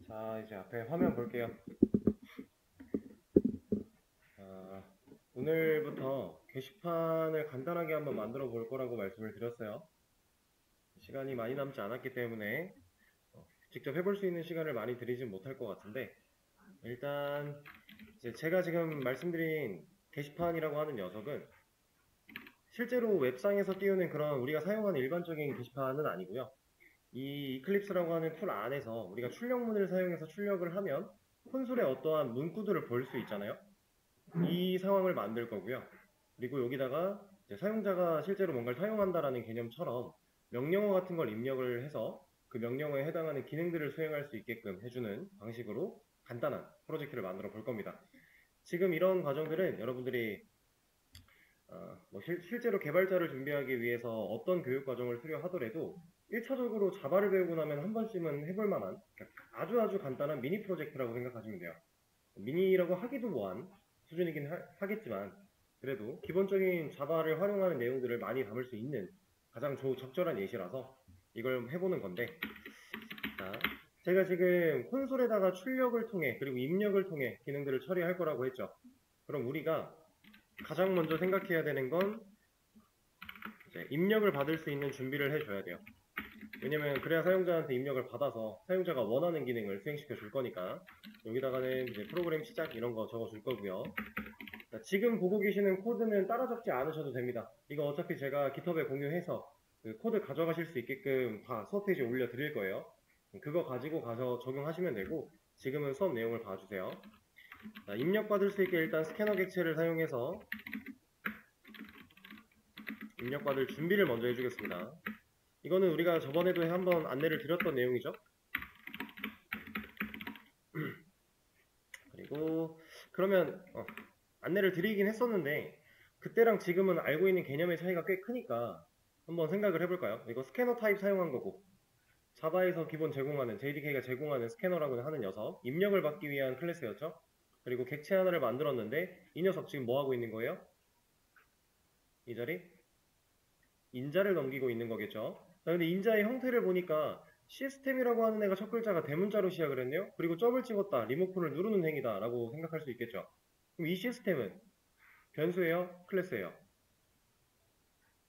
자, 이제 앞에 화면 볼게요. 오늘부터 게시판을 간단하게 한번 만들어 볼 거라고 말씀을 드렸어요. 시간이 많이 남지 않았기 때문에 직접 해볼 수 있는 시간을 많이 드리진 못할 것 같은데, 일단 이제 제가 지금 말씀드린 게시판이라고 하는 녀석은 실제로 웹상에서 띄우는 그런 우리가 사용하는 일반적인 게시판은 아니고요. 이 이클립스라고 하는 툴 안에서 우리가 출력문을 사용해서 출력을 하면 콘솔에 어떠한 문구들을 볼 수 있잖아요. 이 상황을 만들 거고요. 그리고 여기다가 이제 사용자가 실제로 뭔가를 사용한다라는 개념처럼 명령어 같은 걸 입력을 해서 그 명령어에 해당하는 기능들을 수행할 수 있게끔 해주는 방식으로 간단한 프로젝트를 만들어 볼 겁니다. 지금 이런 과정들은 여러분들이 실제로 개발자를 준비하기 위해서 어떤 교육 과정을 수료하더라도 1차적으로 자바를 배우고 나면 한 번쯤은 해볼 만한 아주 간단한 미니 프로젝트라고 생각하시면 돼요. 미니라고 하기도 뭐한 수준이긴 하겠지만 그래도 기본적인 자바를 활용하는 내용들을 많이 담을 수 있는 가장 적절한 예시라서 이걸 해보는 건데, 자, 제가 지금 콘솔에다가 출력을 통해 그리고 입력을 통해 기능들을 처리할 거라고 했죠. 그럼 우리가 가장 먼저 생각해야 되는 건 이제 입력을 받을 수 있는 준비를 해줘야 돼요. 왜냐면 그래야 사용자한테 입력을 받아서 사용자가 원하는 기능을 수행시켜 줄 거니까. 여기다가는 이제 프로그램 시작 이런 거 적어 줄 거고요. 자, 지금 보고 계시는 코드는 따라 적지 않으셔도 됩니다. 이거 어차피 제가 깃허브에 공유해서 그 코드 가져가실 수 있게끔 다 수업 페이지에 올려 드릴 거예요. 그거 가지고 가서 적용하시면 되고, 지금은 수업 내용을 봐주세요. 자, 입력받을 수 있게 일단 스캐너 객체를 사용해서 입력받을 준비를 먼저 해주겠습니다. 이거는 우리가 저번에도 한번 안내를 드렸던 내용이죠. 그리고 그러면 안내를 드리긴 했었는데 그때랑 지금은 알고 있는 개념의 차이가 꽤 크니까 한번 생각을 해볼까요? 이거 스캐너 타입 사용한 거고, 자바에서 기본 제공하는 JDK가 제공하는 스캐너라고 하는 녀석, 입력을 받기 위한 클래스였죠. 그리고 객체 하나를 만들었는데 이 녀석 지금 뭐 하고 있는 거예요? 이 자리 인자를 넘기고 있는 거겠죠. 자, 근데 인자의 형태를 보니까 시스템이라고 하는 애가 첫 글자가 대문자로 시작을 했네요. 그리고 점을 찍었다, 리모컨을 누르는 행위다 라고 생각할 수 있겠죠. 그럼 이 시스템은 변수예요? 클래스예요?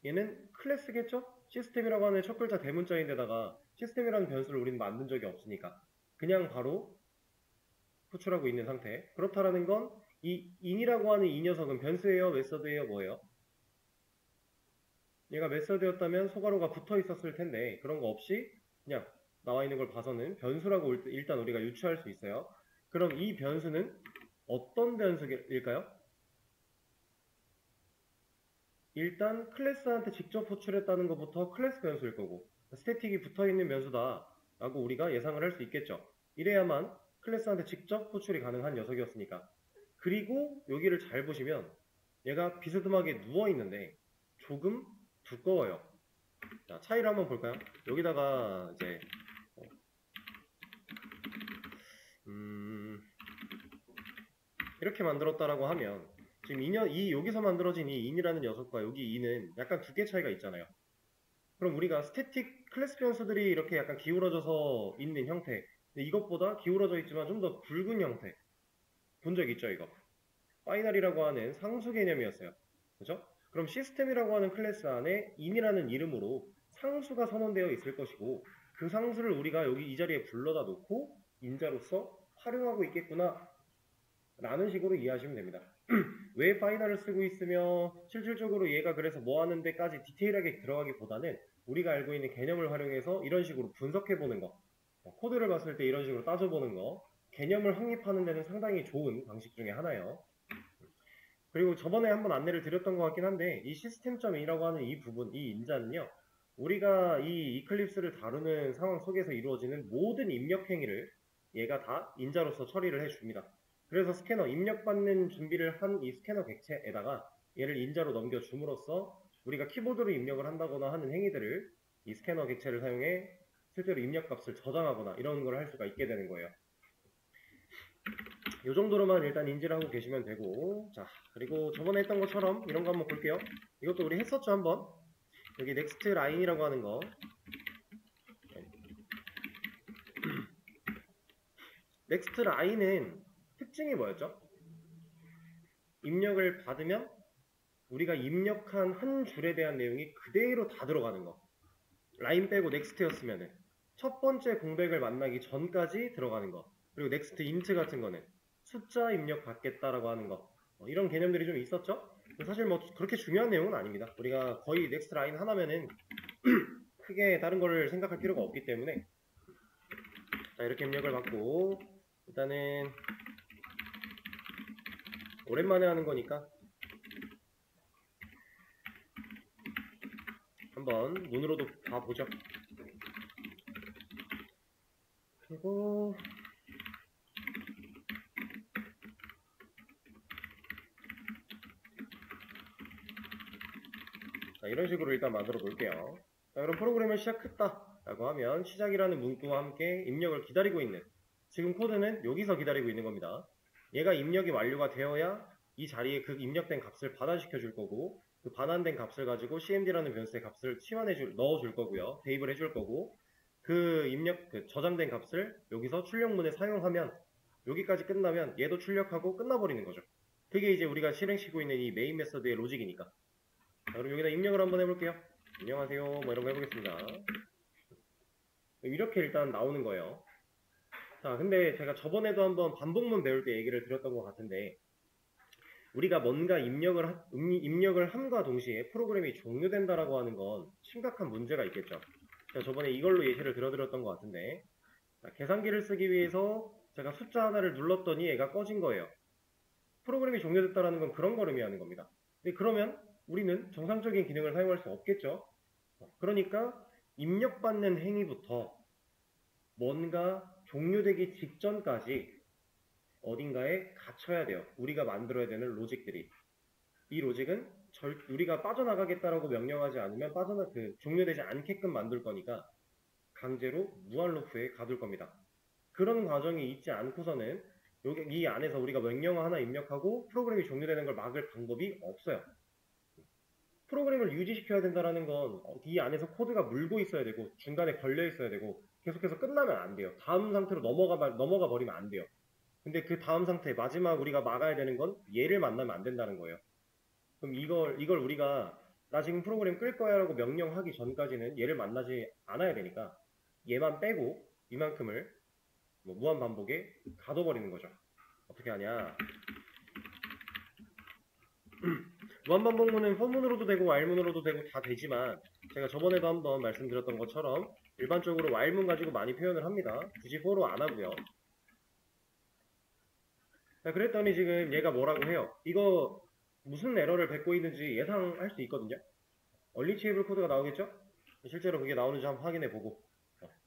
얘는 클래스겠죠? 시스템이라고 하는 첫 글자 대문자인데다가 시스템이라는 변수를 우리는 만든 적이 없으니까 그냥 바로 호출하고 있는 상태. 그렇다라는 건 이 in이라고 하는 이 녀석은 변수예요? 메서드예요? 뭐예요? 얘가 메서드였다면 소괄호가 붙어 있었을 텐데 그런 거 없이 그냥 나와 있는 걸 봐서는 변수라고 일단 우리가 유추할 수 있어요. 그럼 이 변수는 어떤 변수일까요? 일단 클래스한테 직접 호출했다는 것부터 클래스 변수일 거고, 스태틱이 붙어있는 변수다 라고 우리가 예상을 할 수 있겠죠. 이래야만 클래스한테 직접 호출이 가능한 녀석이었으니까. 그리고 여기를 잘 보시면 얘가 비스듬하게 누워있는데 조금 두꺼워요. 자, 차이를 한번 볼까요? 여기다가 이제 이렇게 만들었다라고 하면 지금 여기서 만들어진 이 in이라는 녀석과 여기 in은 약간 두 개 차이가 있잖아요. 그럼 우리가 스태틱 클래스 변수들이 이렇게 약간 기울어져서 있는 형태, 근데 이것보다 기울어져 있지만 좀 더 굵은 형태 본 적 있죠? 이거 파이널이라고 하는 상수 개념이었어요. 그죠? 그럼 시스템이라고 하는 클래스 안에 in이라는 이름으로 상수가 선언되어 있을 것이고, 그 상수를 우리가 여기 이 자리에 불러다 놓고 인자로서 활용하고 있겠구나 라는 식으로 이해하시면 됩니다. 왜 파이널을 쓰고 있으며 실질적으로 얘가 그래서 뭐 하는 데까지 디테일하게 들어가기보다는 우리가 알고 있는 개념을 활용해서 이런 식으로 분석해보는 거, 코드를 봤을 때 이런 식으로 따져보는 거, 개념을 확립하는 데는 상당히 좋은 방식 중에 하나예요. 그리고 저번에 한번 안내를 드렸던 것 같긴 한데, 이 시스템.이라고 하는 이 부분, 이 인자는요, 우리가 이 이클립스를 다루는 상황 속에서 이루어지는 모든 입력 행위를 얘가 다 인자로서 처리를 해줍니다. 그래서 스캐너, 입력받는 준비를 한 이 스캐너 객체에다가 얘를 인자로 넘겨줌으로써 우리가 키보드로 입력을 한다거나 하는 행위들을 이 스캐너 객체를 사용해 실제로 입력값을 저장하거나 이런 걸 할 수가 있게 되는 거예요. 이 정도로만 일단 인지를 하고 계시면 되고, 자, 그리고 저번에 했던 것처럼 이런 거 한번 볼게요. 이것도 우리 했었죠, 한번. 여기 넥스트 라인이라고 하는 거. 넥스트 라인은 특징이 뭐였죠? 입력을 받으면 우리가 입력한 한 줄에 대한 내용이 그대로 다 들어가는 거. 라인 빼고 넥스트였으면은 첫 번째 공백을 만나기 전까지 들어가는 거. 그리고 넥스트 인트 같은 거는 숫자 입력 받겠다라고 하는 거. 이런 개념들이 좀 있었죠? 사실 뭐 그렇게 중요한 내용은 아닙니다. 우리가 거의 넥스트 라인 하나면은 크게 다른 거를 생각할 필요가 없기 때문에 자, 이렇게 입력을 받고 일단은 오랜만에 하는 거니까 한번 눈으로도 봐보죠. 그리고 자, 이런 식으로 일단 만들어 볼게요. 자, 그럼 프로그램을 시작했다 라고 하면 시작이라는 문구와 함께 입력을 기다리고 있는 지금 코드는 여기서 기다리고 있는 겁니다. 얘가 입력이 완료가 되어야 이 자리에 그 입력된 값을 반환시켜 줄 거고 그 반환된 값을 가지고 cmd라는 변수의 값을 넣어줄 거고요. 대입을 해줄 거고 그 저장된 값을 여기서 출력문에 사용하면 여기까지 끝나면 얘도 출력하고 끝나버리는 거죠. 그게 이제 우리가 실행시키고 있는 이 메인 메서드의 로직이니까. 자, 그럼 여기다 입력을 한번 해볼게요. 안녕하세요 뭐 이런 거 해보겠습니다. 이렇게 일단 나오는 거예요. 자, 근데 제가 저번에도 한번 반복문 배울 때 얘기를 드렸던 것 같은데 우리가 뭔가 입력을 함과 동시에 프로그램이 종료된다라고 하는 건 심각한 문제가 있겠죠. 제가 저번에 이걸로 예시를 들어드렸던 것 같은데 자, 계산기를 쓰기 위해서 제가 숫자 하나를 눌렀더니 얘가 꺼진 거예요. 프로그램이 종료됐다라는 건 그런 걸 의미하는 겁니다. 근데 그러면 우리는 정상적인 기능을 사용할 수 없겠죠. 그러니까 입력받는 행위부터 뭔가 종료되기 직전까지 어딘가에 갇혀야 돼요. 우리가 만들어야 되는 로직들이. 이 로직은 우리가 빠져나가겠다라고 명령하지 않으면 종료되지 않게끔 만들 거니까 강제로 무한 루프에 가둘 겁니다. 그런 과정이 있지 않고서는 이 안에서 우리가 명령 하나 입력하고 프로그램이 종료되는 걸 막을 방법이 없어요. 프로그램을 유지시켜야 된다는 건 이 안에서 코드가 물고 있어야 되고 중간에 걸려 있어야 되고 계속해서 끝나면 안 돼요. 다음 상태로 넘어가 버리면 안 돼요. 근데 그 다음 상태 마지막 우리가 막아야 되는 건 얘를 만나면 안 된다는 거예요. 그럼 이걸 우리가 나 지금 프로그램 끌 거야 라고 명령하기 전까지는 얘를 만나지 않아야 되니까 얘만 빼고 이만큼을 무한 반복에 가둬버리는 거죠. 어떻게 하냐? 무한반복문은 for문으로도 되고 while문으로도 되고 다 되지만 제가 저번에도 한번 말씀드렸던 것처럼 일반적으로 while문 가지고 많이 표현을 합니다. 굳이 for로 안 하고요. 자, 그랬더니 지금 얘가 뭐라고 해요? 이거 무슨 에러를 뱉고 있는지 예상할 수 있거든요. 얼리치에이블 코드가 나오겠죠? 실제로 그게 나오는지 한번 확인해 보고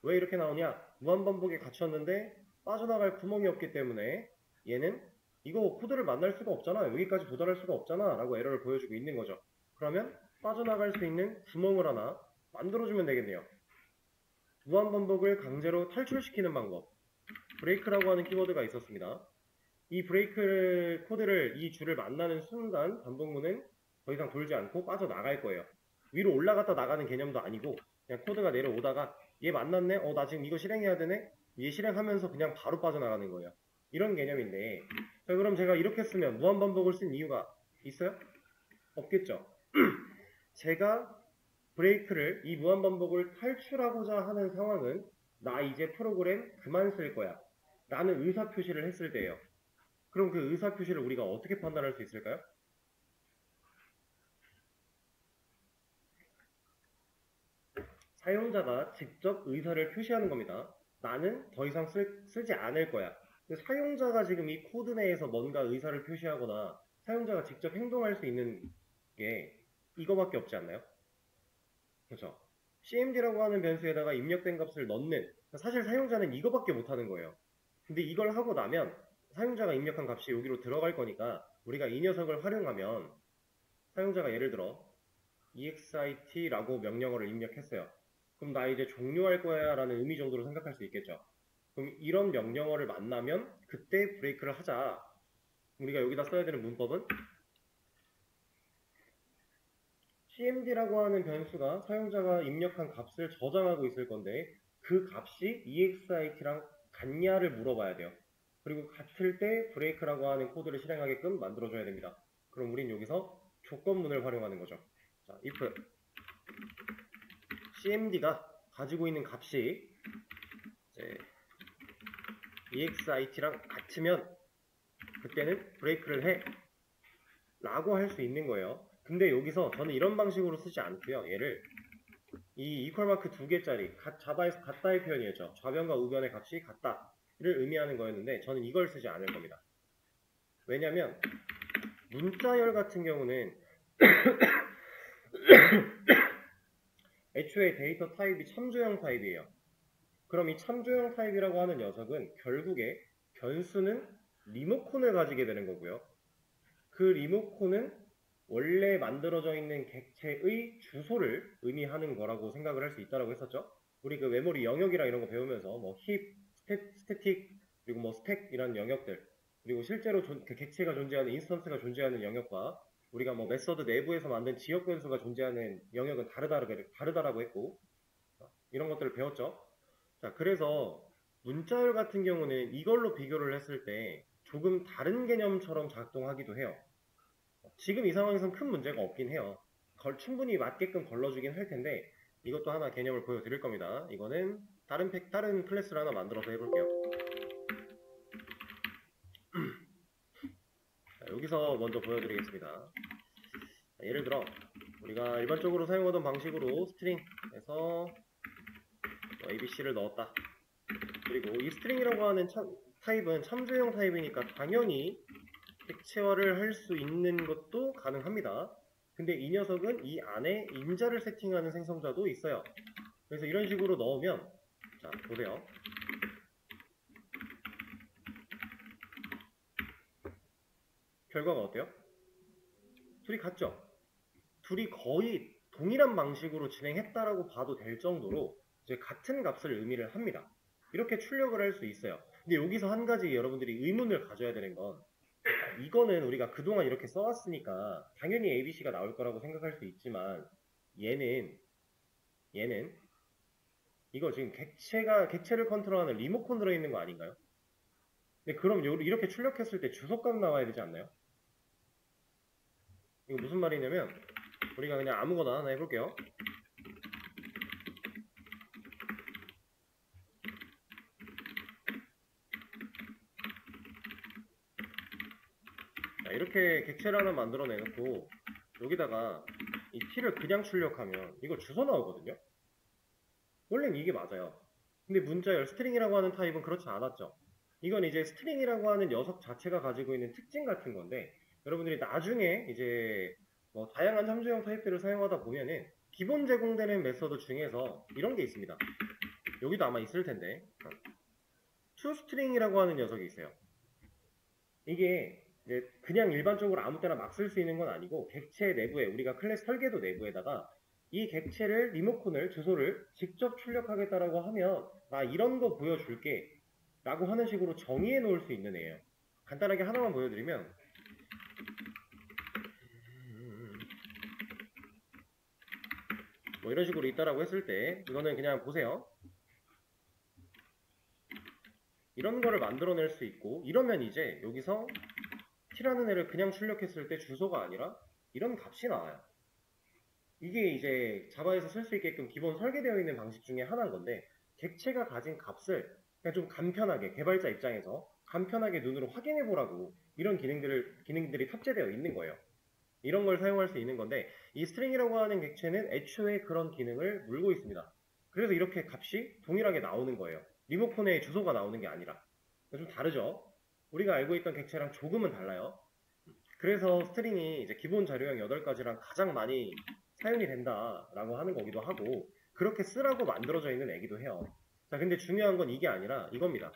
왜 이렇게 나오냐? 무한반복에 갇혔는데 빠져나갈 구멍이 없기 때문에 얘는 이거 코드를 만날 수가 없잖아. 여기까지 도달할 수가 없잖아. 라고 에러를 보여주고 있는 거죠. 그러면 빠져나갈 수 있는 구멍을 하나 만들어주면 되겠네요. 무한반복을 강제로 탈출시키는 방법. 브레이크라고 하는 키워드가 있었습니다. 이 브레이크 코드를 이 줄을 만나는 순간 반복문은 더 이상 돌지 않고 빠져나갈 거예요. 위로 올라갔다 나가는 개념도 아니고 그냥 코드가 내려오다가 얘 만났네? 나 지금 이거 실행해야 되네? 얘 실행하면서 그냥 바로 빠져나가는 거예요. 이런 개념인데 자, 그럼 제가 이렇게 쓰면 무한반복을 쓴 이유가 있어요? 없겠죠. 제가 브레이크를 이 무한반복을 탈출하고자 하는 상황은 나 이제 프로그램 그만 쓸 거야 라는 의사표시를 했을 때예요. 그럼 그 의사표시를 우리가 어떻게 판단할 수 있을까요? 사용자가 직접 의사를 표시하는 겁니다. 나는 더 이상 쓰지 않을 거야. 사용자가 지금 이 코드 내에서 뭔가 의사를 표시하거나 사용자가 직접 행동할 수 있는 게 이거밖에 없지 않나요? 그렇죠? cmd라고 하는 변수에다가 입력된 값을 넣는 사실 사용자는 이거밖에 못하는 거예요. 근데 이걸 하고 나면 사용자가 입력한 값이 여기로 들어갈 거니까 우리가 이 녀석을 활용하면 사용자가 예를 들어 exit라고 명령어를 입력했어요. 그럼 나 이제 종료할 거야 라는 의미 정도로 생각할 수 있겠죠. 그럼 이런 명령어를 만나면 그때 브레이크를 하자. 우리가 여기다 써야 되는 문법은 cmd라고 하는 변수가 사용자가 입력한 값을 저장하고 있을 건데 그 값이 exit랑 같냐를 물어봐야 돼요. 그리고 같을 때 브레이크라고 하는 코드를 실행하게끔 만들어줘야 됩니다. 그럼 우린 여기서 조건문을 활용하는 거죠. 자, if cmd가 가지고 있는 값이 이제 exit랑 같으면 그때는 브레이크를 해 라고 할 수 있는 거예요. 근데 여기서 저는 이런 방식으로 쓰지 않고요. 얘를 이 이퀄 마크 두 개짜리 자바에서 같다의 표현이었죠. 좌변과 우변의 값이 같다를 의미하는 거였는데 저는 이걸 쓰지 않을 겁니다. 왜냐면 문자열 같은 경우는 애초에 데이터 타입이 참조형 타입이에요. 그럼 이 참조형 타입이라고 하는 녀석은 결국에 변수는 리모컨을 가지게 되는 거고요. 그 리모컨은 원래 만들어져 있는 객체의 주소를 의미하는 거라고 생각을 할 수 있다고 했었죠. 우리 그 메모리 영역이랑 이런 거 배우면서 뭐 힙, 스태틱, 그리고 뭐 스택 이런 영역들, 그리고 실제로 그 객체가 존재하는 인스턴스가 존재하는 영역과 우리가 뭐 메서드 내부에서 만든 지역 변수가 존재하는 영역은 다르다라고 했고 이런 것들을 배웠죠. 자, 그래서 문자열 같은 경우는 이걸로 비교를 했을 때 조금 다른 개념처럼 작동하기도 해요. 지금 이 상황에선 큰 문제가 없긴 해요. 충분히 맞게끔 걸러주긴 할 텐데 이것도 하나 개념을 보여드릴 겁니다. 이거는 다른 클래스를 하나 만들어서 해볼게요. 자, 여기서 먼저 보여드리겠습니다. 자, 예를 들어 우리가 일반적으로 사용하던 방식으로 스트링에서 ABC를 넣었다. 그리고 이 스트링이라고 하는 타입은 참조형 타입이니까 당연히 객체화를 할 수 있는 것도 가능합니다. 근데 이 녀석은 이 안에 인자를 세팅하는 생성자도 있어요. 그래서 이런 식으로 넣으면 자 보세요. 결과가 어때요? 둘이 같죠? 둘이 거의 동일한 방식으로 진행했다라고 봐도 될 정도로 이제 같은 값을 의미를 합니다. 이렇게 출력을 할 수 있어요. 근데 여기서 한 가지 여러분들이 의문을 가져야 되는 건 이거는 우리가 그동안 이렇게 써왔으니까 당연히 ABC가 나올 거라고 생각할 수 있지만 얘는 이거 지금 객체를 컨트롤하는 리모컨 들어있는 거 아닌가요? 근데 그럼 이렇게 출력했을 때 주소값 나와야 되지 않나요? 이거 무슨 말이냐면 우리가 그냥 아무거나 하나 해볼게요. 자, 이렇게 객체를 하나 만들어내놓고 여기다가 이 t를 그냥 출력하면 이거 주소 나오거든요? 원래는 이게 맞아요. 근데 문자열 스트링이라고 하는 타입은 그렇지 않았죠. 이건 이제 스트링이라고 하는 녀석 자체가 가지고 있는 특징 같은 건데 여러분들이 나중에 이제 뭐 다양한 참조형 타입들을 사용하다 보면은 기본 제공되는 메서드 중에서 이런 게 있습니다. 여기도 아마 있을 텐데 toString이라고 하는 녀석이 있어요. 이게 이제 그냥 일반적으로 아무 때나 막 쓸 수 있는 건 아니고 객체 내부에 우리가 클래스 설계도 내부에다가 이 객체를 리모컨을 주소를 직접 출력하겠다라고 하면 나 이런 거 보여줄게 라고 하는 식으로 정의해 놓을 수 있는 애예요. 간단하게 하나만 보여드리면 뭐 이런 식으로 있다라고 했을 때 이거는 그냥 보세요. 이런 거를 만들어낼 수 있고 이러면 이제 여기서 t라는 애를 그냥 출력했을 때 주소가 아니라 이런 값이 나와요. 이게 이제 자바에서 쓸 수 있게끔 기본 설계되어 있는 방식 중에 하나인 건데 객체가 가진 값을 그냥 좀 간편하게 개발자 입장에서 간편하게 눈으로 확인해 보라고 이런 기능들이 탑재되어 있는 거예요. 이런 걸 사용할 수 있는 건데 이 스트링이라고 하는 객체는 애초에 그런 기능을 물고 있습니다. 그래서 이렇게 값이 동일하게 나오는 거예요. 리모컨에 주소가 나오는 게 아니라. 좀 다르죠? 우리가 알고 있던 객체랑 조금은 달라요. 그래서 스트링이 이제 기본 자료형 8가지랑 가장 많이 사용이 된다라고 하는 거기도 하고 그렇게 쓰라고 만들어져 있는 애기도 해요. 자, 근데 중요한 건 이게 아니라 이겁니다.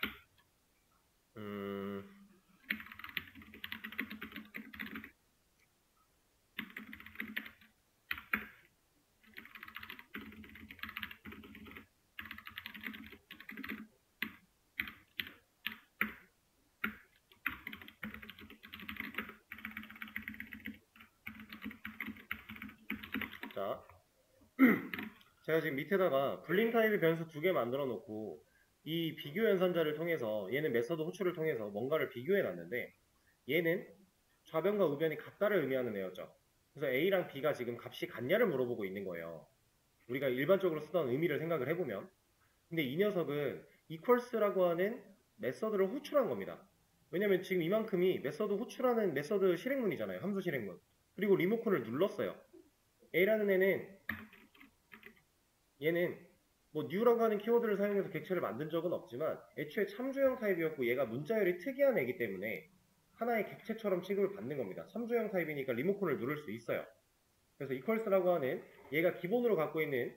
자, 제가 지금 밑에다가 불림 타입의 변수 2개 만들어 놓고 이 비교 연산자를 통해서 얘는 메서드 호출을 통해서 뭔가를 비교해 놨는데 얘는 좌변과 우변이 같다를 의미하는 애였죠. 그래서 A랑 B가 지금 값이 같냐를 물어보고 있는 거예요. 우리가 일반적으로 쓰던 의미를 생각을 해보면. 근데 이 녀석은 equals라고 하는 메서드를 호출한 겁니다. 왜냐면 지금 이만큼이 메서드 호출하는 메서드 실행문이잖아요. 함수 실행문. 그리고 리모컨을 눌렀어요. A라는 얘는 뭐 new라고 하는 키워드를 사용해서 객체를 만든 적은 없지만 애초에 참조형 타입이었고 얘가 문자열이 특이한 애기 때문에 하나의 객체처럼 취급을 받는 겁니다. 참조형 타입이니까 리모컨을 누를 수 있어요. 그래서 equals라고 하는 얘가 기본으로 갖고 있는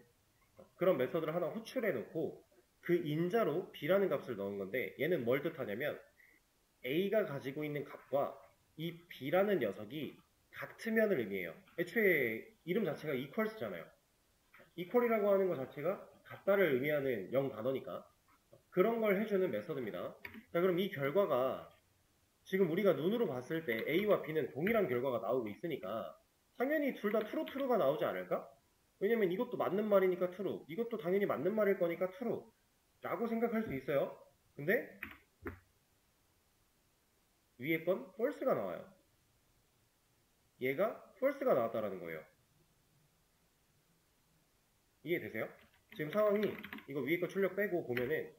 그런 메서드를 하나 호출해 놓고 그 인자로 b라는 값을 넣은 건데 얘는 뭘 뜻하냐면 a가 가지고 있는 값과 이 b라는 녀석이 같으면을 의미해요. 애초에 이름 자체가 equals잖아요. equal이라고 하는 것 자체가 같다를 의미하는 영 단어니까 그런 걸 해주는 메서드입니다. 자, 그럼 이 결과가 지금 우리가 눈으로 봤을 때 A와 B는 동일한 결과가 나오고 있으니까 당연히 둘 다 true가 나오지 않을까? 왜냐면 이것도 맞는 말이니까 true, 이것도 당연히 맞는 말일 거니까 true 라고 생각할 수 있어요. 근데 위에 건 false가 나와요. 얘가 false가 나왔다라는 거예요. 이해되세요? 지금 상황이 이거 위에 거 출력 빼고 보면은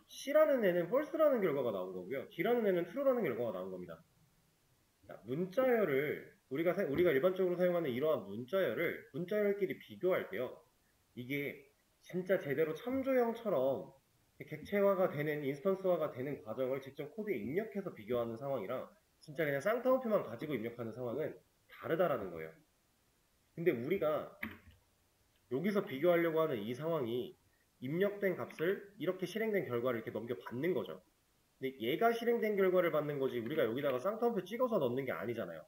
C라는 애는 false라는 결과가 나온 거고요. D라는 애는 true라는 결과가 나온 겁니다. 자, 문자열을 우리가 일반적으로 사용하는 이러한 문자열끼리 비교할 때요. 이게 진짜 제대로 참조형처럼 객체화가 되는 인스턴스화가 되는 과정을 직접 코드에 입력해서 비교하는 상황이랑 진짜 그냥 쌍따옴표만 가지고 입력하는 상황은 다르다라는 거예요. 근데 우리가 여기서 비교하려고 하는 이 상황이 입력된 값을 이렇게 실행된 결과를 이렇게 넘겨 받는 거죠. 근데 얘가 실행된 결과를 받는 거지 우리가 여기다가 쌍따옴표 찍어서 넣는 게 아니잖아요.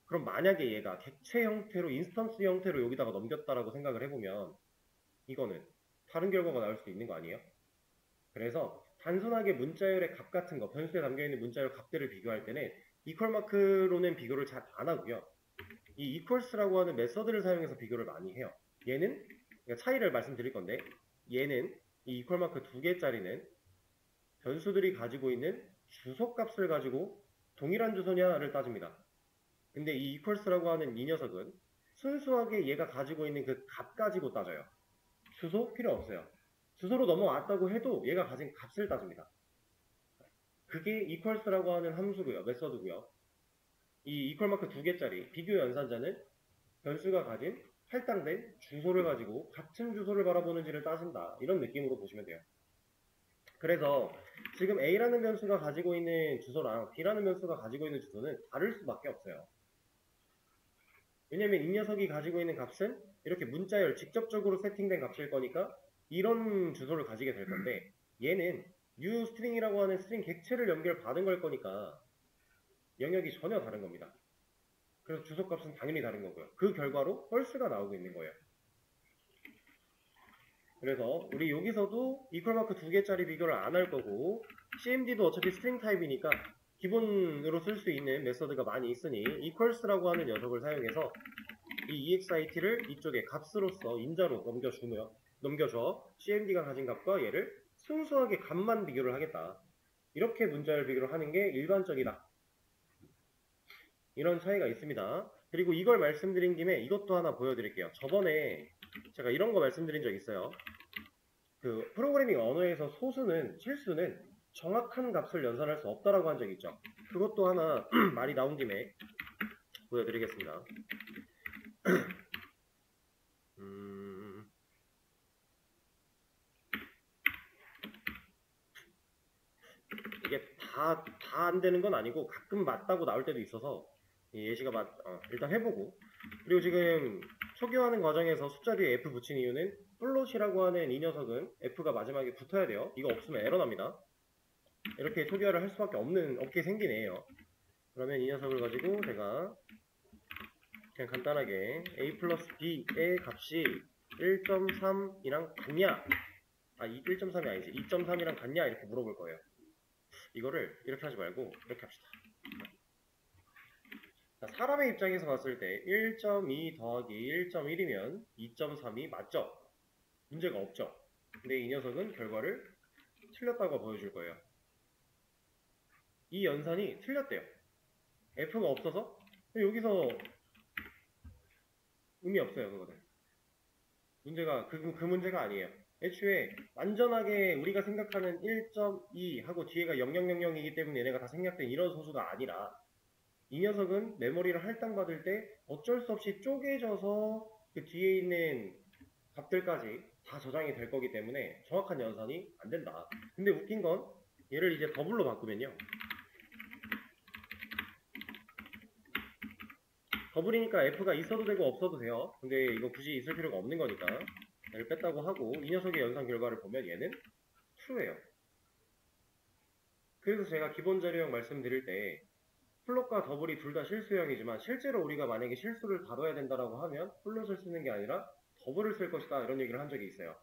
그럼 만약에 얘가 객체 형태로 인스턴스 형태로 여기다가 넘겼다라고 생각을 해보면 이거는 다른 결과가 나올 수 있는 거 아니에요? 그래서 단순하게 문자열의 값 같은 거, 변수에 담겨있는 문자열 값들을 비교할 때는 이퀄 마크로는 비교를 잘 안 하고요. 이 equals라고 하는 메서드를 사용해서 비교를 많이 해요. 얘는 그러니까 차이를 말씀드릴 건데 얘는 이 equal 마크 두 개짜리는 변수들이 가지고 있는 주소값을 가지고 동일한 주소냐를 따집니다. 근데 이 equals라고 하는 이 녀석은 순수하게 얘가 가지고 있는 그 값 가지고 따져요. 주소 필요 없어요. 주소로 넘어왔다고 해도 얘가 가진 값을 따집니다. 그게 equals라고 하는 함수고요. 메서드고요. 이 equal 마크 두 개짜리 비교 연산자는 변수가 가진 할당된 주소를 가지고 같은 주소를 바라보는지를 따진다. 이런 느낌으로 보시면 돼요. 그래서 지금 A라는 변수가 가지고 있는 주소랑 B라는 변수가 가지고 있는 주소는 다를 수밖에 없어요. 왜냐면 이 녀석이 가지고 있는 값은 이렇게 문자열 직접적으로 세팅된 값일 거니까 이런 주소를 가지게 될 건데 얘는 newString이라고 하는 스트링 객체를 연결받은 걸 거니까 영역이 전혀 다른 겁니다. 그래서 주소값은 당연히 다른 거고요. 그 결과로 false가 나오고 있는 거예요. 그래서 우리 여기서도 equal 마크 두 개짜리 비교를 안 할 거고 cmd도 어차피 스트링 타입이니까 기본으로 쓸 수 있는 메서드가 많이 있으니 equals라고 하는 녀석을 사용해서 이 exit를 이쪽에 값으로서 인자로 넘겨줘 cmd가 가진 값과 얘를 순수하게 값만 비교를 하겠다. 이렇게 문자열 비교를 하는 게 일반적이다. 이런 차이가 있습니다. 그리고 이걸 말씀드린 김에 이것도 하나 보여드릴게요. 저번에 제가 이런 거 말씀드린 적 있어요. 그 프로그래밍 언어에서 실수는 정확한 값을 연산할 수 없다라고 한 적이 있죠. 그것도 하나 말이 나온 김에 보여드리겠습니다. 이게 다 안 되는 건 아니고 가끔 맞다고 나올 때도 있어서 예시가 일단 해보고 그리고 지금 초기화하는 과정에서 숫자 뒤에 F 붙인 이유는 플롯이라고 하는 이 녀석은 F가 마지막에 붙어야 돼요. 이거 없으면 에러 납니다. 이렇게 초기화를 할 수밖에 없게 생긴 애예요. 그러면 이 녀석을 가지고 제가 그냥 간단하게 A 플러스 B의 값이 1.3이랑 같냐 1.3이 아니지 2.3이랑 같냐 이렇게 물어볼 거예요. 이거를 이렇게 하지 말고 이렇게 합시다. 자, 사람의 입장에서 봤을 때 1.2 더하기 1.1이면 2.3이 맞죠? 문제가 없죠? 근데 이 녀석은 결과를 틀렸다고 보여줄 거예요. 이 연산이 틀렸대요. F가 없어서 여기서 의미 없어요. 그거는 문제가 그 문제가 아니에요. 애초에 완전하게 우리가 생각하는 1.2 하고 뒤에가 0000이기 때문에 얘네가 다 생략된 이런 소수가 아니라 이 녀석은 메모리를 할당받을 때 어쩔 수 없이 쪼개져서 그 뒤에 있는 값들까지 다 저장이 될 거기 때문에 정확한 연산이 안 된다. 근데 웃긴 건 얘를 이제 더블로 바꾸면요. 더블이니까 F가 있어도 되고 없어도 돼요. 근데 이거 굳이 있을 필요가 없는 거니까 얘를 뺐다고 하고 이 녀석의 연산 결과를 보면 얘는 true예요. 그래서 제가 기본 자료형 말씀드릴 때 플롯과 더블이 둘 다 실수형이지만 실제로 우리가 만약에 실수를 다뤄야 된다라고 하면 플롯을 쓰는 게 아니라 더블을 쓸 것이다 이런 얘기를 한 적이 있어요.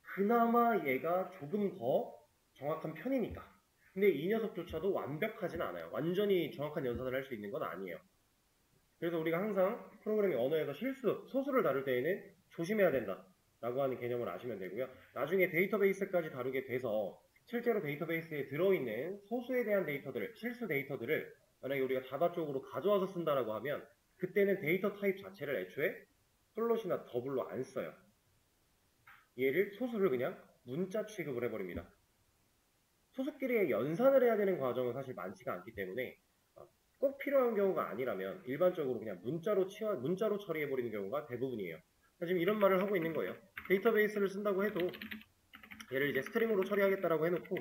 그나마 얘가 조금 더 정확한 편이니까. 근데 이 녀석조차도 완벽하진 않아요. 완전히 정확한 연산을 할 수 있는 건 아니에요. 그래서 우리가 항상 프로그래밍 언어에서 소수를 다룰 때에는 조심해야 된다 라고 하는 개념을 아시면 되고요. 나중에 데이터베이스까지 다루게 돼서 실제로 데이터베이스에 들어있는 소수에 대한 데이터들을, 실수 데이터들을 만약에 우리가 자바 쪽으로 가져와서 쓴다라고 하면 그때는 데이터 타입 자체를 애초에 플롯이나 더블로 안 써요. 얘를 소수를 그냥 문자 취급을 해버립니다. 소수끼리의 연산을 해야 되는 과정은 사실 많지가 않기 때문에 꼭 필요한 경우가 아니라면 일반적으로 그냥 문자로 처리해버리는 경우가 대부분이에요. 지금 이런 말을 하고 있는 거예요. 데이터베이스를 쓴다고 해도 얘를 이제 스트링으로 처리하겠다라고 해놓고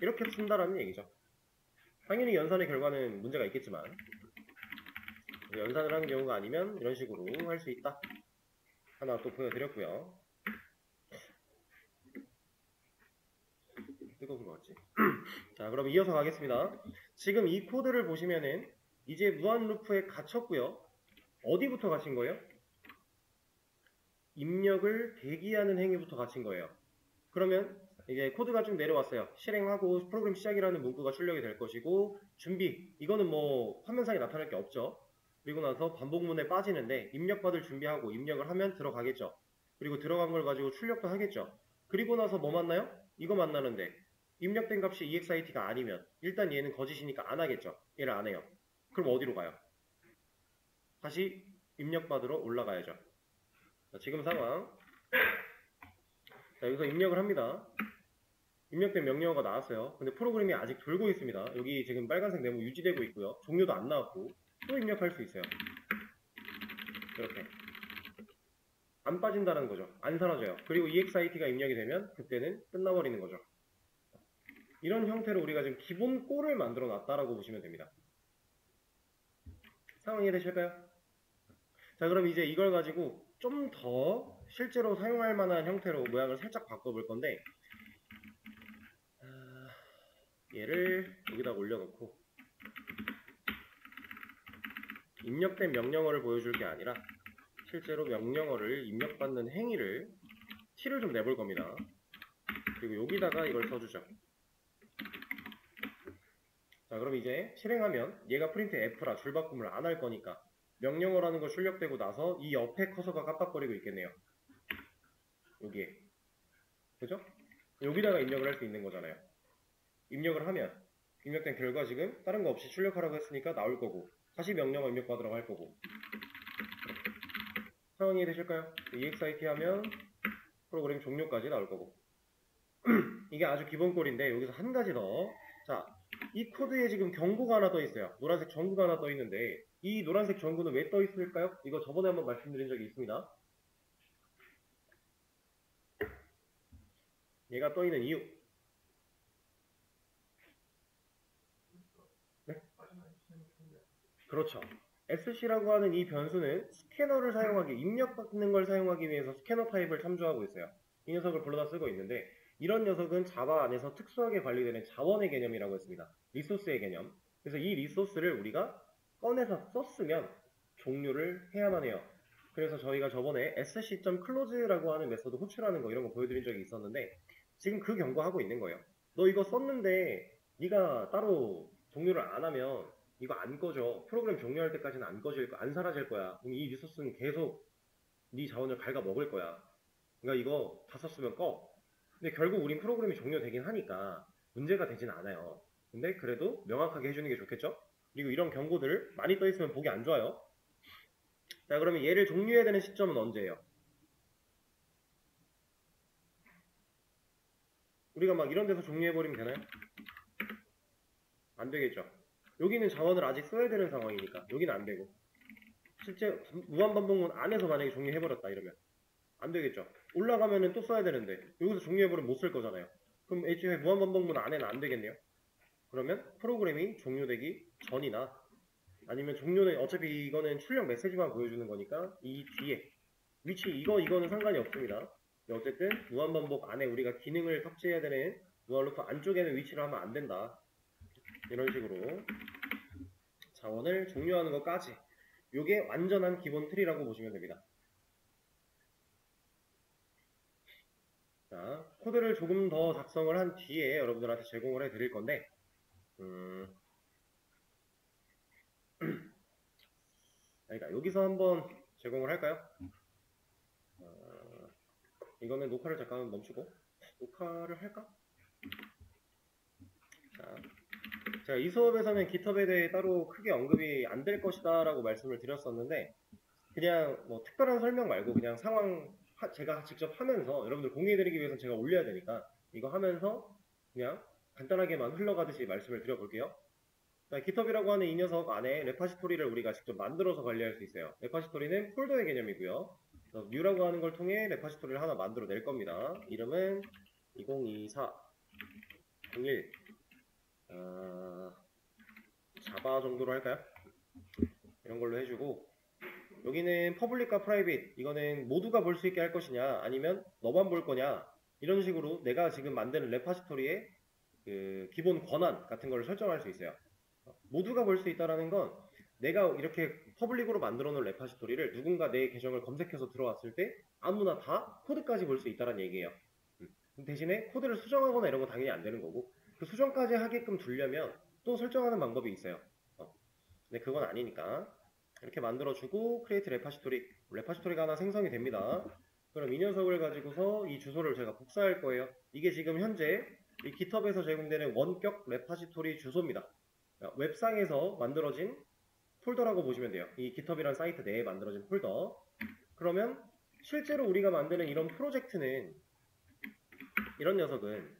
이렇게 쓴다라는 얘기죠. 당연히 연산의 결과는 문제가 있겠지만 연산을 하는 경우가 아니면 이런 식으로 할 수 있다. 하나 또 보여드렸고요. 뜨거운 것 같지? 자, 그럼 이어서 가겠습니다. 지금 이 코드를 보시면은 이제 무한 루프에 갇혔고요. 어디부터 갇힌 거예요? 입력을 대기하는 행위부터 갇힌 거예요. 그러면 이제 코드가 쭉 내려왔어요. 실행하고 프로그램 시작이라는 문구가 출력이 될 것이고 준비, 이거는 뭐 화면상에 나타날 게 없죠. 그리고 나서 반복문에 빠지는데 입력받을 준비하고 입력을 하면 들어가겠죠. 그리고 들어간 걸 가지고 출력도 하겠죠. 그리고 나서 뭐 만나요? 이거 만나는데 입력된 값이 EXIT가 아니면 일단 얘는 거짓이니까 안 하겠죠. 얘를 안 해요. 그럼 어디로 가요? 다시 입력받으러 올라가야죠. 자, 지금 상황. 자, 여기서 입력을 합니다. 입력된 명령어가 나왔어요. 근데 프로그램이 아직 돌고 있습니다. 여기 지금 빨간색 네모 유지되고 있고요. 종료도 안 나왔고 또 입력할 수 있어요. 이렇게 안 빠진다는 거죠. 안 사라져요. 그리고 EXIT가 입력이 되면 그때는 끝나버리는 거죠. 이런 형태로 우리가 지금 기본 꼴을 만들어 놨다라고 보시면 됩니다. 상황 이해되실까요? 자, 그럼 이제 이걸 가지고 좀 더 실제로 사용할 만한 형태로 모양을 살짝 바꿔볼 건데 얘를 여기다 올려놓고 입력된 명령어를 보여줄 게 아니라 실제로 명령어를 입력받는 행위를 t를 좀 내볼 겁니다. 그리고 여기다가 이걸 써주죠. 자, 그럼 이제 실행하면 얘가 프린트 F라 줄바꿈을 안 할 거니까 명령어라는 거 출력되고 나서 이 옆에 커서가 깜빡거리고 있겠네요. 여기에. 그죠? 여기다가 입력을 할 수 있는 거잖아요. 입력을 하면 입력된 결과 지금 다른 거 없이 출력하라고 했으니까 나올 거고 다시 명령어 입력받으라고 할 거고 상황이 되실까요? EXIT 하면 프로그램 종료까지 나올 거고 이게 아주 기본 꼴인데 여기서 한 가지 더. 자, 이 코드에 지금 경고가 하나 떠 있어요. 노란색 전구가 하나 떠 있는데 이 노란색 전구는 왜 떠 있을까요? 이거 저번에 한번 말씀드린 적이 있습니다. 얘가 떠 있는 이유. 네? 그렇죠. SC라고 하는 이 변수는 스캐너를 사용하기, 입력받는 걸 사용하기 위해서 스캐너 타입을 참조하고 있어요. 이 녀석을 불러다 쓰고 있는데 이런 녀석은 자바 안에서 특수하게 관리되는 자원의 개념이라고 했습니다. 리소스의 개념. 그래서 이 리소스를 우리가 꺼내서 썼으면 종료를 해야만 해요. 그래서 저희가 저번에 sc.close라고 하는 메소드 호출하는 거 이런 거 보여드린 적이 있었는데 지금 그 경고하고 있는 거예요. 너 이거 썼는데 네가 따로 종료를 안 하면 이거 안 꺼져. 프로그램 종료할 때까지는 안 사라질 거야. 그럼 이 리소스는 계속 네 자원을 갉아먹을 거야. 그러니까 이거 다 썼으면 꺼. 근데 결국 우린 프로그램이 종료되긴 하니까 문제가 되진 않아요. 근데 그래도 명확하게 해주는 게 좋겠죠? 그리고 이런 경고들 많이 떠있으면 보기 안 좋아요. 자, 그러면 얘를 종료해야 되는 시점은 언제예요? 우리가 막 이런 데서 종료해버리면 되나요? 안 되겠죠. 여기는 자원을 아직 써야 되는 상황이니까 여기는 안 되고, 실제 무한반복문 안에서 만약에 종료해버렸다 이러면 안 되겠죠. 올라가면은 또 써야 되는데 여기서 종료해버리면 못 쓸 거잖아요. 그럼 애초에 무한반복문 안에는 안 되겠네요. 그러면 프로그램이 종료되기 전이나 아니면 종료는 어차피 이거는 출력 메시지만 보여주는 거니까 이 뒤에 위치 이거는 상관이 없습니다. 어쨌든 무한반복 안에 우리가 기능을 탑재해야 되는 무한루프 안쪽에는 위치를 하면 안 된다. 이런 식으로 자원을 종료하는 것까지 이게 완전한 기본 틀이라고 보시면 됩니다. 자, 코드를 조금 더 작성을 한 뒤에 여러분들한테 제공을 해 드릴 건데 그러니까 여기서 한번 제공을 할까요? 이거는 녹화를 잠깐 멈추고 녹화를 할까? 자, 제가 이 수업에서는 GitHub에 대해 따로 크게 언급이 안 될 것이다 라고 말씀을 드렸었는데 그냥 뭐 특별한 설명 말고 그냥 상황 제가 직접 하면서 여러분들 공유해드리기 위해서 제가 올려야 되니까 이거 하면서 그냥 간단하게만 흘러가듯이 말씀을 드려볼게요. 자, GitHub이라고 하는 이 녀석 안에 레파지토리를 우리가 직접 만들어서 관리할 수 있어요. 레파지토리는 폴더의 개념이고요. new라고 하는 걸 통해 레파지토리를 하나 만들어 낼 겁니다. 이름은 2024 01 자바 정도로 할까요? 이런 걸로 해주고 여기는 퍼블릭과 프라이빗 이거는 모두가 볼 수 있게 할 것이냐 아니면 너만 볼 거냐 이런 식으로 내가 지금 만드는 레파지토리의 그 기본 권한 같은 걸 설정할 수 있어요. 모두가 볼 수 있다라는 건 내가 이렇게 퍼블릭으로 만들어 놓은 레파지토리를 누군가 내 계정을 검색해서 들어왔을 때 아무나 다 코드까지 볼 수 있다는 얘기예요. 대신에 코드를 수정하거나 이런 거 당연히 안 되는 거고 그 수정까지 하게끔 두려면 또 설정하는 방법이 있어요. 근데 그건 아니니까 이렇게 만들어주고 크리에이트 레파지토리가 하나 생성이 됩니다. 그럼 이 녀석을 가지고서 이 주소를 제가 복사할 거예요. 이게 지금 현재 이 GitHub에서 제공되는 원격 레파지토리 주소입니다. 웹상에서 만들어진 폴더라고 보시면 돼요. 이 GitHub이라는 사이트 내에 만들어진 폴더. 그러면 실제로 우리가 만드는 이런 프로젝트는 이런 녀석은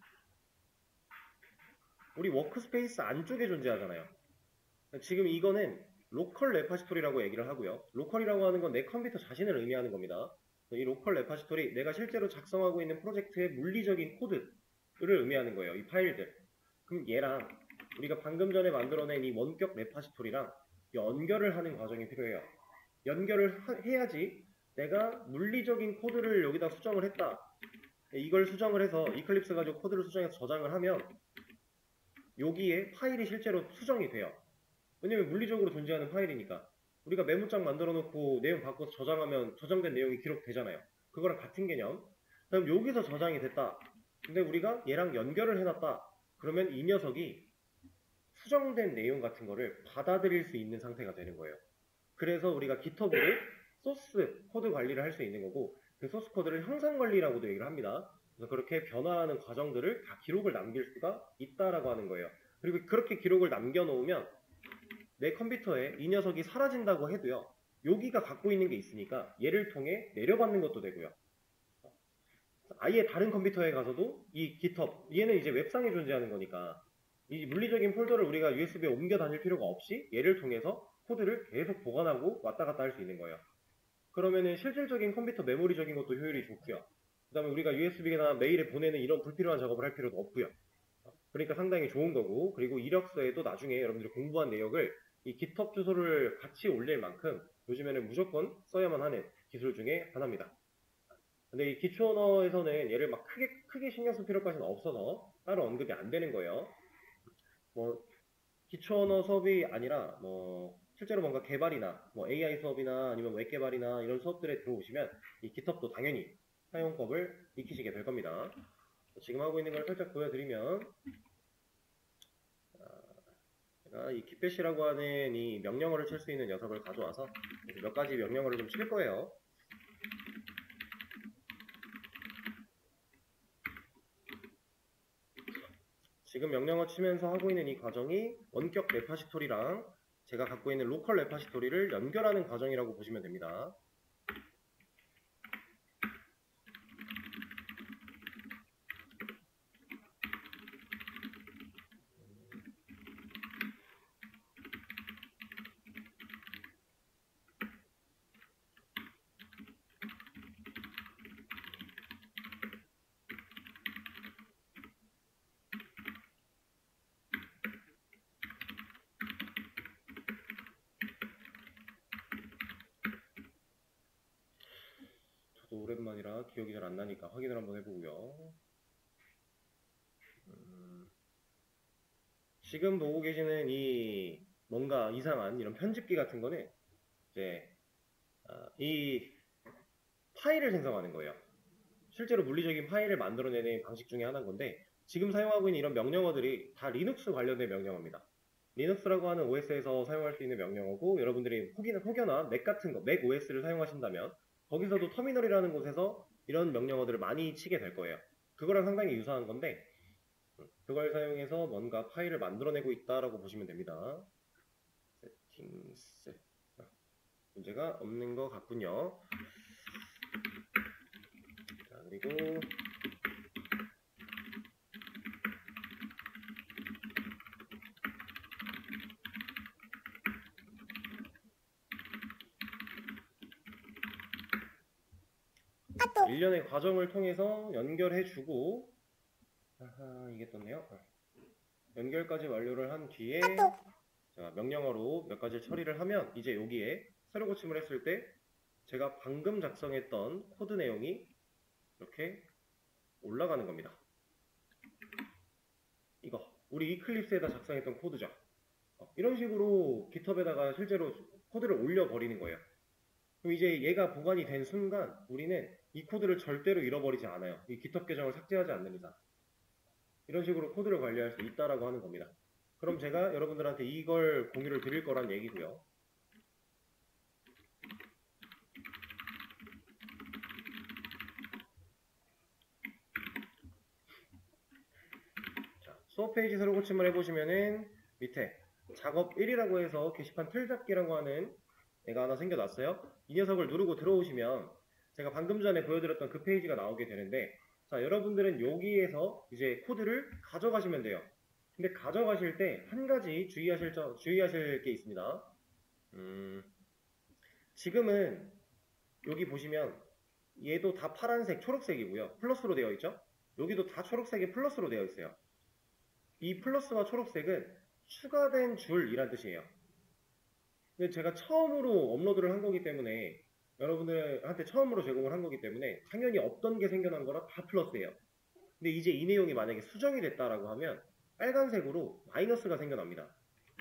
우리 워크스페이스 안쪽에 존재하잖아요. 지금 이거는 로컬 레파지토리라고 얘기를 하고요. 로컬이라고 하는 건 내 컴퓨터 자신을 의미하는 겁니다. 이 로컬 레파지토리, 내가 실제로 작성하고 있는 프로젝트의 물리적인 코드를 의미하는 거예요. 이 파일들. 그럼 얘랑 우리가 방금 전에 만들어낸 이 원격 레파지토리랑 연결을 하는 과정이 필요해요. 연결을 해야지 내가 물리적인 코드를 여기다 수정을 했다. 이걸 수정을 해서 이클립스 가지고 코드를 수정해서 저장을 하면 여기에 파일이 실제로 수정이 돼요. 왜냐면 물리적으로 존재하는 파일이니까. 우리가 메모장 만들어 놓고 내용 바꿔서 저장하면 저장된 내용이 기록되잖아요. 그거랑 같은 개념. 그럼 여기서 저장이 됐다. 근데 우리가 얘랑 연결을 해놨다. 그러면 이 녀석이 수정된 내용 같은 거를 받아들일 수 있는 상태가 되는 거예요. 그래서 우리가 GitHub으로 소스 코드 관리를 할 수 있는 거고 그 소스 코드를 형상 관리라고도 얘기를 합니다. 그래서 그렇게 변화하는 과정들을 다 기록을 남길 수가 있다라고 하는 거예요. 그리고 그렇게 기록을 남겨놓으면 내 컴퓨터에 이 녀석이 사라진다고 해도요. 여기가 갖고 있는 게 있으니까 얘를 통해 내려받는 것도 되고요. 아예 다른 컴퓨터에 가서도 이 GitHub, 얘는 이제 웹상에 존재하는 거니까 이 물리적인 폴더를 우리가 USB에 옮겨 다닐 필요가 없이 얘를 통해서 코드를 계속 보관하고 왔다 갔다 할 수 있는 거예요. 그러면은 실질적인 컴퓨터 메모리적인 것도 효율이 좋고요. 그 다음에 우리가 USB나 메일에 보내는 이런 불필요한 작업을 할 필요도 없고요. 그러니까 상당히 좋은 거고, 그리고 이력서에도 나중에 여러분들이 공부한 내역을 이 GitHub 주소를 같이 올릴 만큼 요즘에는 무조건 써야만 하는 기술 중에 하나입니다. 근데 이 기초 언어에서는 얘를 막 크게 신경 쓸 필요까지는 없어서 따로 언급이 안 되는 거예요. 뭐 기초 언어 수업이 아니라 뭐 실제로 뭔가 개발이나 뭐 AI 수업이나 아니면 웹 개발이나 이런 수업들에 들어오시면 이 GitHub도 당연히 사용법을 익히시게 될 겁니다. 지금 하고 있는 걸 살짝 보여드리면 제가 이 gitbash라고 하는 이 명령어를 칠 수 있는 녀석을 가져와서 몇 가지 명령어를 좀 칠 거예요. 지금 명령어 치면서 하고 있는 이 과정이 원격 레파지토리랑 제가 갖고 있는 로컬 레파지토리를 연결하는 과정이라고 보시면 됩니다. 저도 오랜만이라 기억이 잘 안 나니까 확인을 한번 해보고요. 지금 보고 계시는 이 뭔가 이상한 이런 편집기 같은 거는 이제 이 파일을 생성하는 거예요. 실제로 물리적인 파일을 만들어내는 방식 중에 하나인 건데 지금 사용하고 있는 이런 명령어들이 다 리눅스 관련된 명령어입니다. 리눅스라고 하는 OS에서 사용할 수 있는 명령어고 여러분들이 혹여나 맥 같은 거, 맥 OS를 사용하신다면 거기서도 터미널이라는 곳에서 이런 명령어들을 많이 치게 될 거예요. 그거랑 상당히 유사한 건데 그걸 사용해서 뭔가 파일을 만들어내고 있다라고 보시면 됩니다. 세팅스 문제가 없는 것 같군요. 자, 그리고 일련의 과정을 통해서 연결해주고 이게 떴네요. 연결까지 완료를 한 뒤에 자, 명령어로 몇 가지 처리를 하면 이제 여기에 새로 고침을 했을 때 제가 방금 작성했던 코드 내용이 이렇게 올라가는 겁니다. 이거 우리 이클립스에다 작성했던 코드죠. 이런 식으로 깃허브에다가 실제로 코드를 올려버리는 거예요. 그럼 이제 얘가 보관이 된 순간 우리는 이 코드를 절대로 잃어버리지 않아요. 이 깃허브 계정을 삭제하지 않는 이상. 이런 식으로 코드를 관리할 수 있다라고 하는 겁니다. 그럼 제가 여러분들한테 이걸 공유를 드릴 거란 얘기고요. 자, 수업 페이지 새로 고침을 해보시면은 밑에 작업 1이라고 해서 게시판 틀 잡기라고 하는 애가 하나 생겨났어요. 이 녀석을 누르고 들어오시면 제가 방금 전에 보여드렸던 그 페이지가 나오게 되는데 자, 여러분들은 여기에서 이제 코드를 가져가시면 돼요. 근데 가져가실 때 한 가지 주의하실 게 있습니다. 지금은 여기 보시면 얘도 다 파란색, 초록색이고요. 플러스로 되어 있죠? 여기도 다 초록색이 플러스로 되어 있어요. 이 플러스와 초록색은 추가된 줄이란 뜻이에요. 근데 제가 처음으로 업로드를 한 거기 때문에 여러분들한테 처음으로 제공을 한 거기 때문에 당연히 없던 게 생겨난 거라 다 플러스예요. 근데 이제 이 내용이 만약에 수정이 됐다라고 하면 빨간색으로 마이너스가 생겨납니다.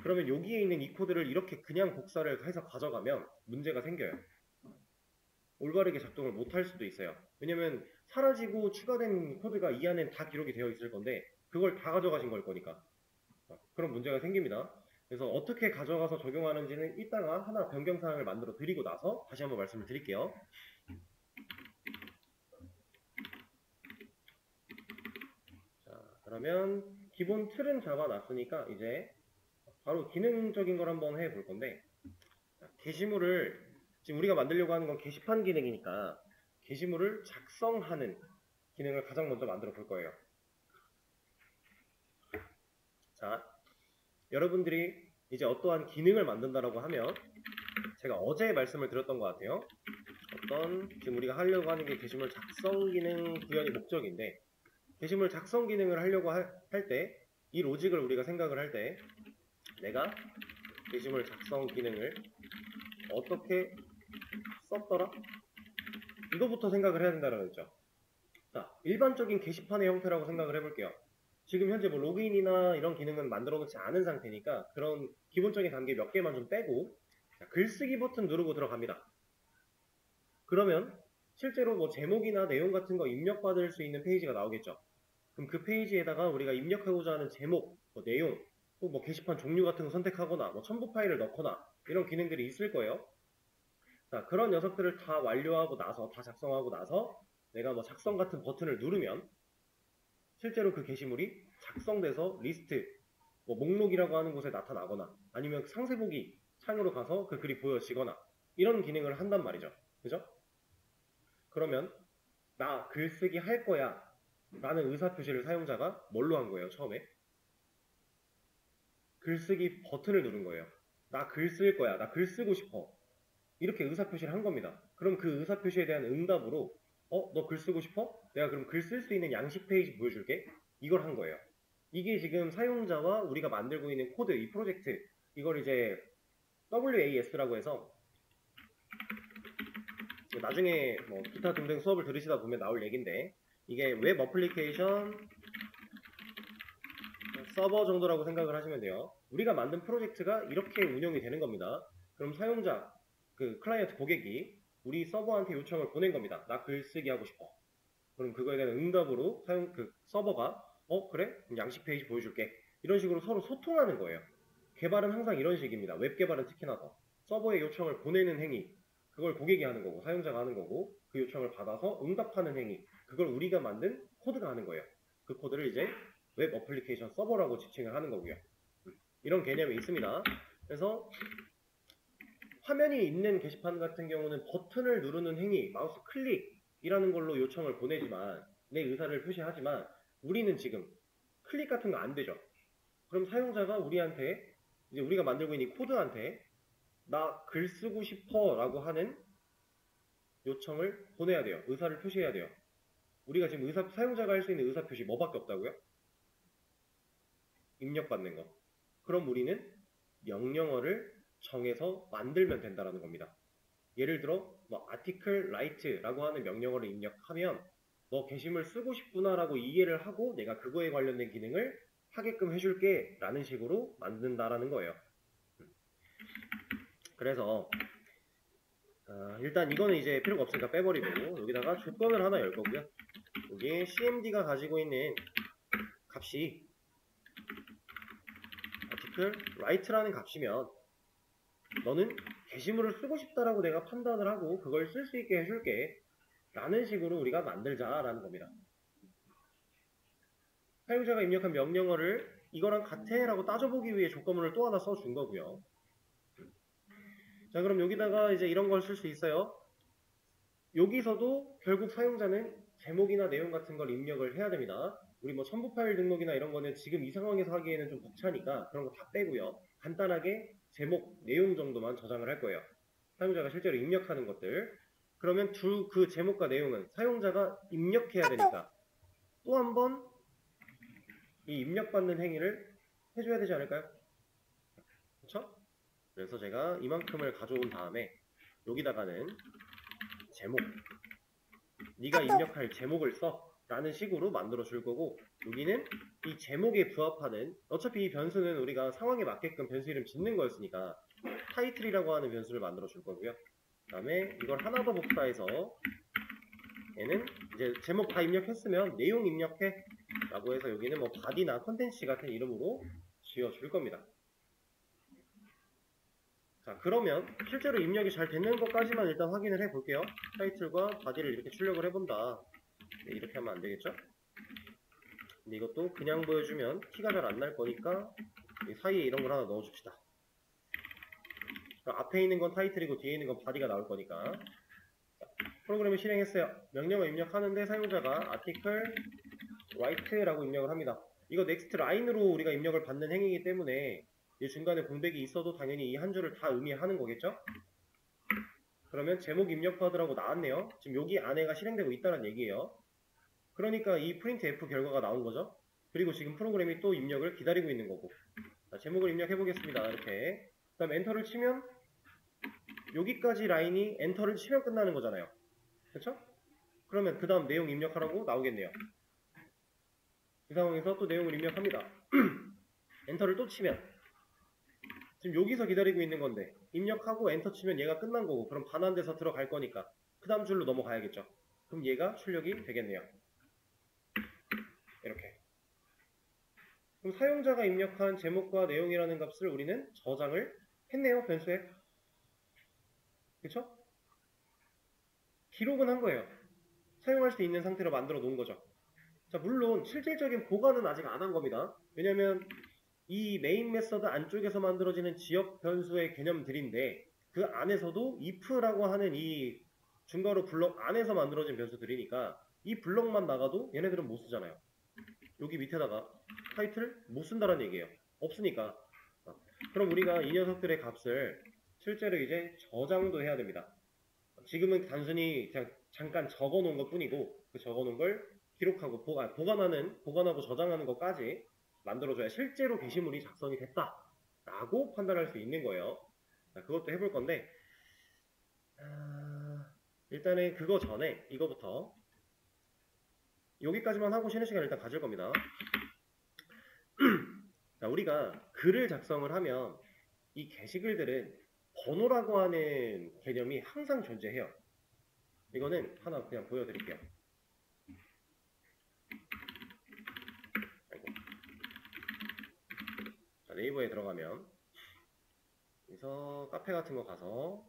그러면 여기에 있는 이 코드를 이렇게 그냥 복사를 해서 가져가면 문제가 생겨요. 올바르게 작동을 못할 수도 있어요. 왜냐면 사라지고 추가된 코드가 이 안엔 다 기록이 되어 있을 건데 그걸 다 가져가신 걸 거니까 그런 문제가 생깁니다. 그래서 어떻게 가져가서 적용하는지는 이따가 하나 변경사항을 만들어 드리고 나서 다시 한번 말씀을 드릴게요. 자, 그러면 기본 틀은 잡아놨으니까 이제 바로 기능적인 걸 한번 해볼 건데 게시물을 지금 우리가 만들려고 하는 건 게시판 기능이니까 게시물을 작성하는 기능을 가장 먼저 만들어 볼 거예요. 자, 여러분들이 이제 어떠한 기능을 만든다라고 하면 제가 어제 말씀을 드렸던 것 같아요. 지금 우리가 하려고 하는 게 게시물 작성 기능 구현이 목적인데 게시물 작성 기능을 하려고 할 때 이 로직을 우리가 생각을 할 때 내가 게시물 작성 기능을 어떻게 썼더라? 이거부터 생각을 해야 된다고 했죠. 자, 일반적인 게시판의 형태라고 생각을 해볼게요. 지금 현재 뭐 로그인이나 이런 기능은 만들어 놓지 않은 상태니까 그런 기본적인 단계 몇 개만 좀 빼고 글쓰기 버튼 누르고 들어갑니다. 그러면 실제로 뭐 제목이나 내용 같은 거 입력받을 수 있는 페이지가 나오겠죠. 그럼 그 페이지에다가 우리가 입력하고자 하는 제목, 뭐 내용, 또 뭐 게시판 종류 같은 거 선택하거나 뭐 첨부 파일을 넣거나 이런 기능들이 있을 거예요. 자, 그런 녀석들을 다 완료하고 나서 다 작성하고 나서 내가 뭐 작성 같은 버튼을 누르면 실제로 그 게시물이 작성돼서 리스트, 뭐 목록이라고 하는 곳에 나타나거나 아니면 상세보기 창으로 가서 그 글이 보여지거나 이런 기능을 한단 말이죠. 그죠? 그러면 나 글쓰기 할 거야 라는 의사표시를 사용자가 뭘로 한 거예요? 처음에 글쓰기 버튼을 누른 거예요. 나 글 쓸 거야. 나 글 쓰고 싶어. 이렇게 의사표시를 한 겁니다. 그럼 그 의사표시에 대한 응답으로 너 글 쓰고 싶어? 내가 그럼 글 쓸 수 있는 양식 페이지 보여줄게. 이걸 한 거예요. 이게 지금 사용자와 우리가 만들고 있는 코드, 이 프로젝트, 이걸 이제 WAS라고 해서 나중에 뭐 기타 등등 수업을 들으시다 보면 나올 얘기인데 이게 웹 어플리케이션 서버 정도라고 생각을 하시면 돼요. 우리가 만든 프로젝트가 이렇게 운영이 되는 겁니다. 그럼 사용자, 그 클라이언트 고객이 우리 서버한테 요청을 보낸 겁니다. 나 글쓰기 하고 싶어. 그럼 그거에 대한 응답으로 그 서버가 그래? 그럼 양식 페이지 보여줄게. 이런 식으로 서로 소통하는 거예요. 개발은 항상 이런 식입니다. 웹 개발은 특히나 더. 서버에 요청을 보내는 행위, 그걸 고객이 하는 거고 사용자가 하는 거고 그 요청을 받아서 응답하는 행위, 그걸 우리가 만든 코드가 하는 거예요. 그 코드를 이제 웹 어플리케이션 서버라고 지칭을 하는 거고요. 이런 개념이 있습니다. 그래서 화면이 있는 게시판 같은 경우는 버튼을 누르는 행위, 마우스 클릭이라는 걸로 요청을 보내지만 내 의사를 표시하지만 우리는 지금 클릭 같은 거 안 되죠. 그럼 사용자가 우리한테 이제 우리가 만들고 있는 이 코드한테 나 글 쓰고 싶어 라고 하는 요청을 보내야 돼요. 의사를 표시해야 돼요. 우리가 지금 사용자가 할 수 있는 의사 표시 뭐밖에 없다고요? 입력받는 거. 그럼 우리는 명령어를 정해서 만들면 된다는 겁니다. 예를 들어 뭐 article write라고 하는 명령어를 입력하면 너 게시물 쓰고 싶구나 라고 이해를 하고 내가 그거에 관련된 기능을 하게끔 해줄게 라는 식으로 만든다라는 거예요. 그래서 일단 이거는 이제 필요가 없으니까 빼버리고 여기다가 조건을 하나 열 거고요. 여기 cmd가 가지고 있는 값이 article write라는 값이면 너는 게시물을 쓰고 싶다라고 내가 판단을 하고 그걸 쓸 수 있게 해줄게 라는 식으로 우리가 만들자라는 겁니다. 사용자가 입력한 명령어를 이거랑 같아 라고 따져보기 위해 조건문을 또 하나 써준 거고요. 자, 그럼 여기다가 이제 이런 걸 쓸 수 있어요. 여기서도 결국 사용자는 제목이나 내용 같은 걸 입력을 해야 됩니다. 우리 뭐 첨부 파일 등록이나 이런 거는 지금 이 상황에서 하기에는 좀 벅차니까 그런 거 다 빼고요. 간단하게 제목, 내용 정도만 저장을 할 거예요. 사용자가 실제로 입력하는 것들. 그러면 그 제목과 내용은 사용자가 입력해야 되니까 또 한 번 이 입력받는 행위를 해줘야 되지 않을까요? 그렇죠? 그래서 제가 이만큼을 가져온 다음에 여기다가는 제목, 네가 입력할 제목을 써 라는 식으로 만들어 줄 거고 여기는 이 제목에 부합하는 어차피 이 변수는 우리가 상황에 맞게끔 변수 이름 짓는 거였으니까 타이틀이라고 하는 변수를 만들어 줄 거고요. 그 다음에 이걸 하나 더 복사해서 얘는 이제 제목 다 입력했으면 내용 입력해 라고 해서 여기는 뭐 바디나 컨텐츠 같은 이름으로 지어줄 겁니다. 자, 그러면 실제로 입력이 잘 되는 것까지만 일단 확인을 해 볼게요. 타이틀과 바디를 이렇게 출력을 해본다. 네, 이렇게 하면 안 되겠죠? 근데 이것도 그냥 보여주면 티가 잘 안 날 거니까 이 사이에 이런 걸 하나 넣어줍시다. 앞에 있는 건 타이틀이고 뒤에 있는 건 바디가 나올 거니까. 자, 프로그램을 실행했어요. 명령을 입력하는데 사용자가 article write라고 입력을 합니다. 이거 next line으로 우리가 입력을 받는 행위이기 때문에 이 중간에 공백이 있어도 당연히 이 한 줄을 다 의미하는 거겠죠? 그러면 제목 입력 파드라고 나왔네요. 지금 여기 안에가 실행되고 있다는 얘기예요. 그러니까 이 printf 결과가 나온 거죠. 그리고 지금 프로그램이 또 입력을 기다리고 있는 거고. 자, 제목을 입력해 보겠습니다. 이렇게. 그 다음 엔터를 치면 여기까지 라인이 엔터를 치면 끝나는 거잖아요. 그렇죠? 그러면 그 다음 내용 입력하라고 나오겠네요. 이 상황에서 또 내용을 입력합니다. 엔터를 또 치면 지금 여기서 기다리고 있는 건데 입력하고 엔터 치면 얘가 끝난 거고 그럼 반환돼서 들어갈 거니까 그 다음 줄로 넘어가야겠죠. 그럼 얘가 출력이 되겠네요. 이렇게. 그럼 사용자가 입력한 제목과 내용이라는 값을 우리는 저장을 했네요. 변수에. 그쵸? 기록은 한 거예요. 사용할 수 있는 상태로 만들어 놓은 거죠. 자, 물론 실질적인 보관은 아직 안 한 겁니다. 왜냐면 이 메인 메서드 안쪽에서 만들어지는 지역 변수의 개념들인데 그 안에서도 if라고 하는 이 중괄호 블럭 안에서 만들어진 변수들이니까 이 블럭만 나가도 얘네들은 못 쓰잖아요. 여기 밑에다가 타이틀 못 쓴다는 얘기예요. 없으니까. 그럼 우리가 이 녀석들의 값을 실제로 이제 저장도 해야 됩니다. 지금은 단순히 그냥 잠깐 적어 놓은 것 뿐이고 그 적어 놓은 걸 기록하고 보관하고 저장하는 것까지 만들어줘야 실제로 게시물이 작성이 됐다 라고 판단할 수 있는 거예요. 자, 그것도 해볼 건데 일단은 그거 전에 이거부터 여기까지만 하고 쉬는 시간 일단 가질 겁니다. 자, 우리가 글을 작성을 하면 이 게시글들은 번호라고 하는 개념이 항상 존재해요. 이거는 하나 그냥 보여드릴게요. 자, 네이버에 들어가면 여기서 카페 같은 거 가서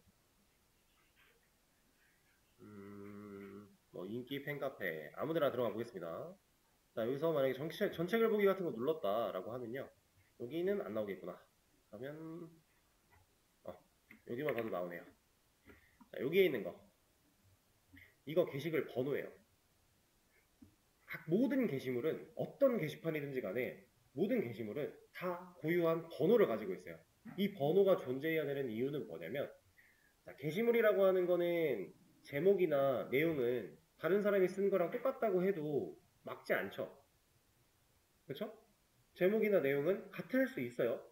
뭐 인기 팬카페 아무데나 들어가 보겠습니다. 자, 여기서 만약에 전체 글 보기 같은 거 눌렀다 라고 하면요, 여기는 안 나오겠구나. 그러면 여기만 가도 나오네요. 자, 여기에 있는 거 이거 게시글 번호예요. 각 모든 게시물은 어떤 게시판이든지 간에 모든 게시물은 다 고유한 번호를 가지고 있어요. 이 번호가 존재해야 되는 이유는 뭐냐면, 자, 게시물이라고 하는 거는 제목이나 내용은 다른 사람이 쓴 거랑 똑같다고 해도 막지 않죠. 그렇죠? 제목이나 내용은 같을 수 있어요.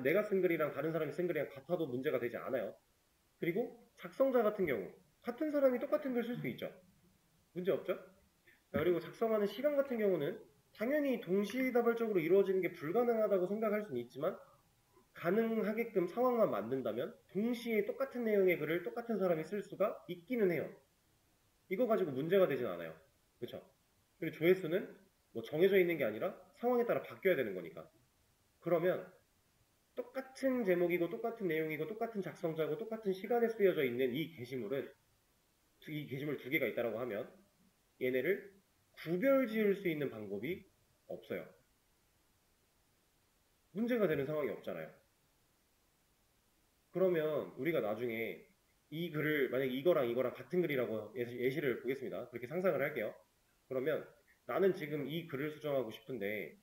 내가 쓴 글이랑 다른 사람이 쓴 글이랑 같아도 문제가 되지 않아요. 그리고 작성자 같은 경우 같은 사람이 똑같은 글 쓸 수 있죠. 문제 없죠? 자, 그리고 작성하는 시간 같은 경우는 당연히 동시다발적으로 이루어지는 게 불가능하다고 생각할 수는 있지만 가능하게끔 상황만 만든다면 동시에 똑같은 내용의 글을 똑같은 사람이 쓸 수가 있기는 해요. 이거 가지고 문제가 되진 않아요. 그렇죠? 그리고 조회수는 뭐 정해져 있는 게 아니라 상황에 따라 바뀌어야 되는 거니까. 그러면 똑같은 제목이고 똑같은 내용이고 똑같은 작성자고 똑같은 시간에 쓰여져 있는 이 게시물 두 개가 있다고 하면 얘네를 구별 지을 수 있는 방법이 없어요. 문제가 되는 상황이 없잖아요. 그러면 우리가 나중에 이 글을 만약에 이거랑 같은 글이라고 예시를 보겠습니다. 그렇게 상상을 할게요. 그러면 나는 지금 이 글을 수정하고 싶은데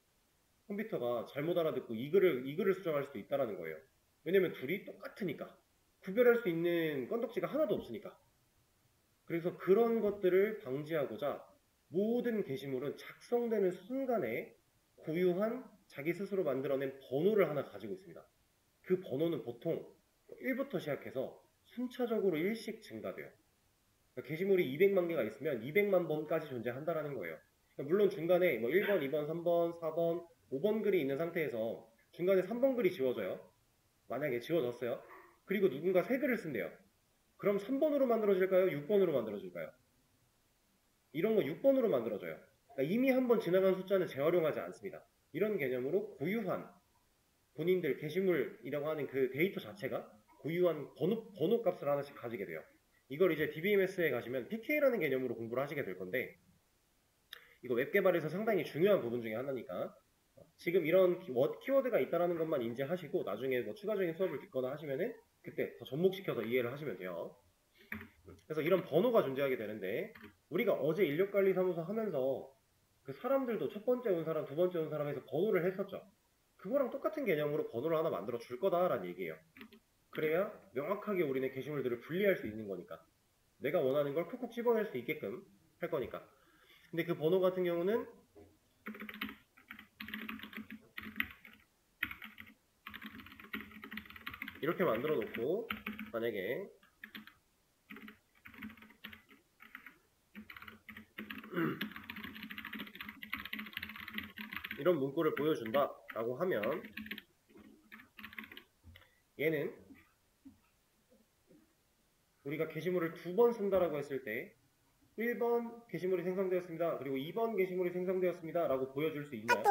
컴퓨터가 잘못 알아듣고 이 글을 수정할 수도 있다는 거예요. 왜냐면 둘이 똑같으니까. 구별할 수 있는 건덕지가 하나도 없으니까. 그래서 그런 것들을 방지하고자 모든 게시물은 작성되는 순간에 고유한 자기 스스로 만들어낸 번호를 하나 가지고 있습니다. 그 번호는 보통 1부터 시작해서 순차적으로 1씩 증가돼요. 그러니까 게시물이 200만 개가 있으면 200만 번까지 존재한다는 거예요. 그러니까 물론 중간에 뭐 1번, 2번, 3번, 4번, 5번 글이 있는 상태에서 중간에 3번 글이 지워져요. 만약에 지워졌어요. 그리고 누군가 새 글을 쓴대요. 그럼 3번으로 만들어질까요? 6번으로 만들어질까요? 이런 거 6번으로 만들어져요. 그러니까 이미 한번 지나간 숫자는 재활용하지 않습니다. 이런 개념으로 고유한 본인들 게시물이라고 하는 그 데이터 자체가 고유한 번호 값을 하나씩 가지게 돼요. 이걸 이제 DBMS에 가시면 PK라는 개념으로 공부를 하시게 될 건데, 이거 웹 개발에서 상당히 중요한 부분 중에 하나니까 지금 이런 키워드가 있다는 것만 인지하시고 나중에 뭐 추가적인 수업을 듣거나 하시면은 그때 더 접목시켜서 이해를 하시면 돼요. 그래서 이런 번호가 존재하게 되는데, 우리가 어제 인력관리사무소 하면서 그 사람들도 첫 번째 온 사람, 두 번째 온 사람에서 번호를 했었죠. 그거랑 똑같은 개념으로 번호를 하나 만들어 줄 거다라는 얘기예요. 그래야 명확하게 우리는 게시물들을 분리할 수 있는 거니까. 내가 원하는 걸 콕콕 집어낼 수 있게끔 할 거니까. 근데 그 번호 같은 경우는 이렇게 만들어 놓고, 만약에 이런 문구를 보여준다 라고 하면 얘는 우리가 게시물을 두 번 쓴다라고 했을 때 1번 게시물이 생성되었습니다. 그리고 2번 게시물이 생성되었습니다. 라고 보여줄 수 있나요?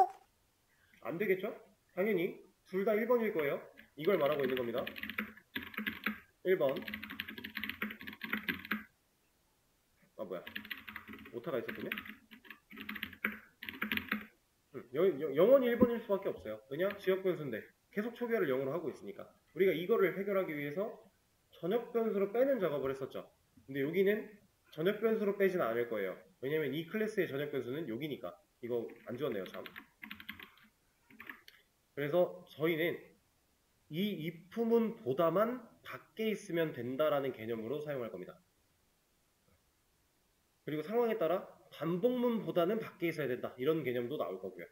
안 되겠죠? 당연히 둘 다 1번일 거예요. 이걸 말하고 있는 겁니다. 1번. 뭐야. 오타가 있었군요. 영원히 1번일 수밖에 없어요. 왜냐? 지역 변수인데 계속 초기화를 0으로 하고 있으니까. 우리가 이거를 해결하기 위해서 전역 변수로 빼는 작업을 했었죠. 근데 여기는 전역 변수로 빼진 않을 거예요. 왜냐면 이 클래스의 전역 변수는 여기니까. 이거 안 지웠네요, 참. 그래서 저희는 이 if문보다만 밖에 있으면 된다라는 개념으로 사용할 겁니다. 그리고 상황에 따라 반복문보다는 밖에 있어야 된다. 이런 개념도 나올 거고요.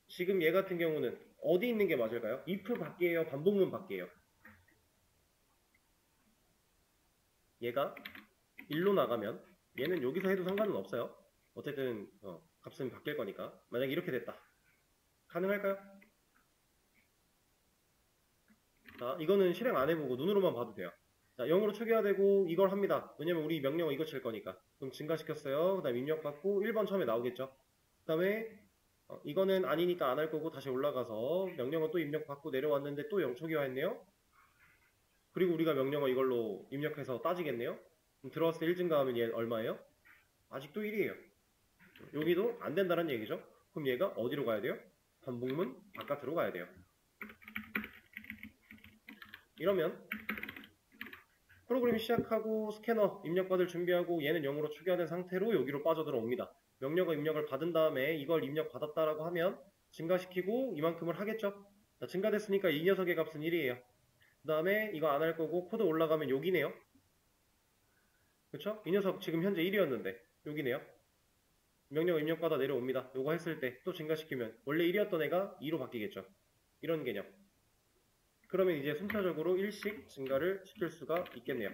지금 얘 같은 경우는 어디 있는 게 맞을까요? if 밖이에요? 반복문 밖이에요? 얘가 1로 나가면 얘는 여기서 해도 상관은 없어요. 어쨌든 값은 바뀔 거니까. 만약에 이렇게 됐다. 가능할까요? 자, 이거는 실행 안 해보고 눈으로만 봐도 돼요. 자, 0으로 초기화되고 이걸 합니다. 왜냐면 우리 명령어 이거 칠 거니까. 그럼 증가시켰어요. 그 다음 입력받고 1번 처음에 나오겠죠. 그 다음에 이거는 아니니까 안 할 거고 다시 올라가서 명령어 또 입력받고 내려왔는데 또 0 초기화했네요. 그리고 우리가 명령어 이걸로 입력해서 따지겠네요. 그럼 들어왔을 때 1 증가하면 얘 얼마예요? 아직도 1이에요. 여기도 안 된다는 얘기죠. 그럼 얘가 어디로 가야 돼요? 반복문 바깥으로 가야 돼요. 이러면 프로그램 시작하고 스캐너 입력받을 준비하고 얘는 0으로 초기화된 상태로 여기로 빠져들어옵니다. 명령어 입력을 받은 다음에 이걸 입력받았다라고 하면 증가시키고 이만큼을 하겠죠. 자, 증가됐으니까 이 녀석의 값은 1이에요. 그 다음에 이거 안 할 거고 코드 올라가면 여기네요. 그쵸? 이 녀석 지금 현재 1이었는데 여기네요. 명령어 입력받아 내려옵니다. 요거 했을 때 또 증가시키면 원래 1이었던 애가 2로 바뀌겠죠. 이런 개념. 그러면 이제 순차적으로 1씩 증가를 시킬 수가 있겠네요.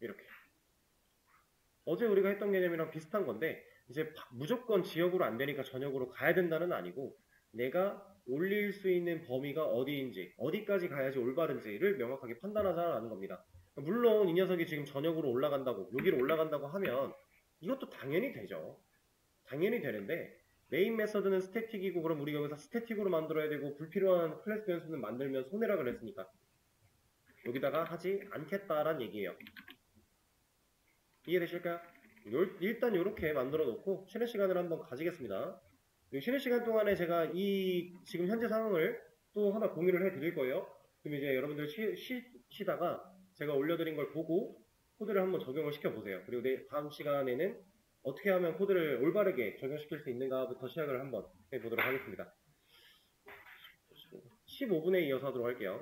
이렇게. 어제 우리가 했던 개념이랑 비슷한 건데 이제 무조건 지역으로 안 되니까 전역으로 가야 된다는 아니고 내가 올릴 수 있는 범위가 어디인지 어디까지 가야지 올바른지를 명확하게 판단하자라는 겁니다. 물론 이 녀석이 지금 전역으로 올라간다고 여기로 올라간다고 하면 이것도 당연히 되죠. 당연히 되는데 메인 메서드는 스태틱이고 그럼 우리가 여기서 스태틱으로 만들어야 되고 불필요한 클래스 변수는 만들면 손해라 그랬으니까 여기다가 하지 않겠다란 얘기예요. 이해되실까요? 일단 이렇게 만들어 놓고 쉬는 시간을 한번 가지겠습니다. 쉬는 시간 동안에 제가 이 지금 현재 상황을 또 하나 공유를 해 드릴 거예요. 그럼 이제 여러분들 쉬다가 제가 올려드린 걸 보고 코드를 한번 적용을 시켜보세요. 그리고 다음 시간에는 어떻게 하면 코드를 올바르게 적용시킬 수 있는가부터 시작을 한번 해보도록 하겠습니다. 15분에 이어서 하도록 할게요.